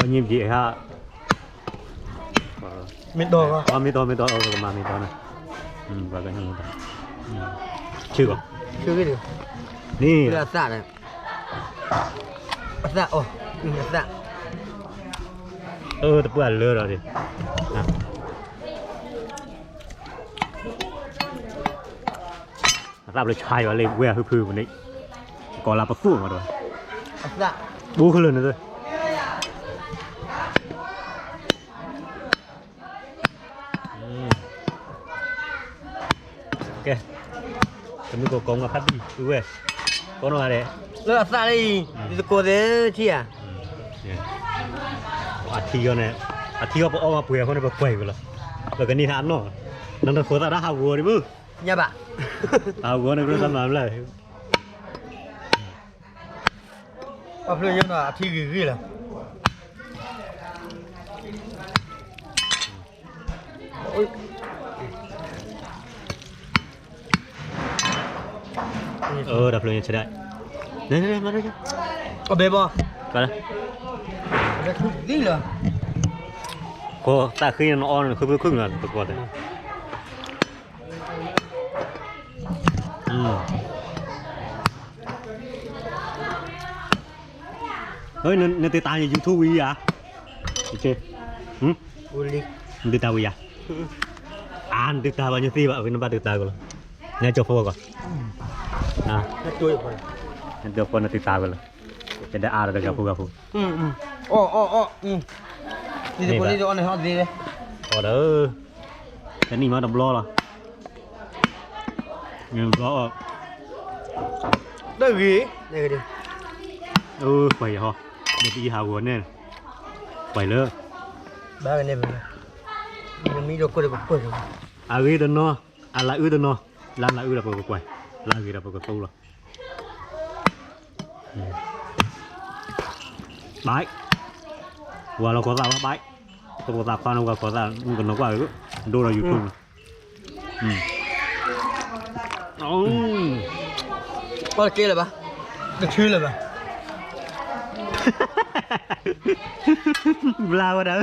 có nhiệm gì ha mít đồ có mít to mà mít to này và cái này chưa có chưa cái gì nè là sạ này sạ ồ sạ tập bữa lừa rồi điรับเลยชายว่าเลยเว้ยพื้นๆวันนี้ก่อนลาประฟูมาด้วย sạ บูขึ้นเลยนะด้วยโอเคจะมีกองกับพัดดีดูเว้ยก้อนอะไร là sạ đi đi cô thế chi à อาทิตย์เนี่ยอาทิตย์ก็ออกมาเปลี่ยนคนในแบบเปลี่ยนไปแล้วแล้วก็นี่ทันเนาะนั่นต้องโคตรได้หาวัวดิมึง nhà bạn หาวัวในเรื่องสำนักเลย à bây giờ là thi gì làดับเลยใช่ได้เนี่ยมาด้วยจ้ะ có bê bò ไปเลย cái thứ gì là โคตาขึ้นนอนคือเพิ่งขึ้นเลยตะกอนเลยเฮ้ยเนี่ยติดตามใน YouTube วีอ่ะโอเคuli ติดตามวีอ่ะติดตามวันนี้สิแบบเป็นบ้าติดตามกันเลยเนี่ยจบโฟก่อนนะ nó chui rồi เดี๋ยวคนติดตามกันเลยจะได้อะไรกับพู ô đi đi đi cho này họ gì đây พอเด้อแต่นี่มาดับล้อละเงินล้อ đây gì đây cái đi ไปเหรอเดี๋ยวไปหาหัวเนี่ยไปเลย ba cái này mình mi đồ cô được cô rồi อาเนาะอะไรเนาะร้านอะไรเราไปกวยร้านอะไรเราไปกตู้ละบายว่าเราขอสาวว่าบายตัวตาฟันเราขอสาวมันก็นกว่าเลยดูเราอยู่ทุ่งbao kia là ba được chưa là ba เวลาวันนั้น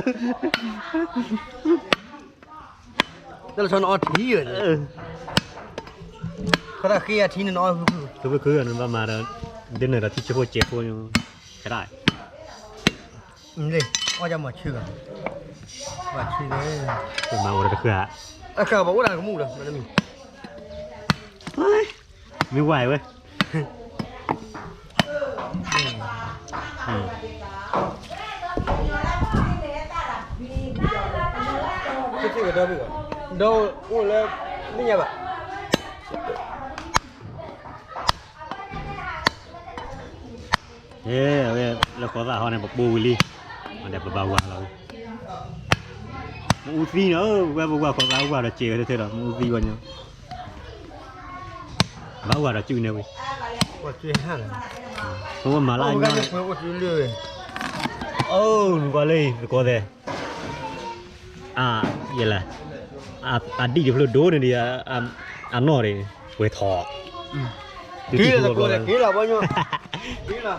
tức là cho nó thí rồi có là khi thí nó คืออันนั้นประมาณเดือนหนึ่งเราที่จะพูดเจ็บพูดก็ได้ đi ôi cho mà chưa mà chưa đấy เป็นมาวันละคือฮะ cờ bảo là có mù đâu mà mình ไม่ไหวเว้ยcái gì ở đâu bây giờ đâu ủa là đi nhà bạn เราขอสาวในแบบบูวิลี่มันแบบเบาๆว่าเรามูซี่เนอะว่าขอสาวว่าเราเจอเท่ๆหรอมูซี่วันนี้บ้าว่าเราจืดเนี่ยเว้ย quả chưa hảเพราะว่ามาล่า cái เนี่ย này quả chưa lười หนูก็เลยก็เลยยังไงดีจะพูดดูเนี่ยนอเลยเว้ยทอ ký là bao nhiêu ký là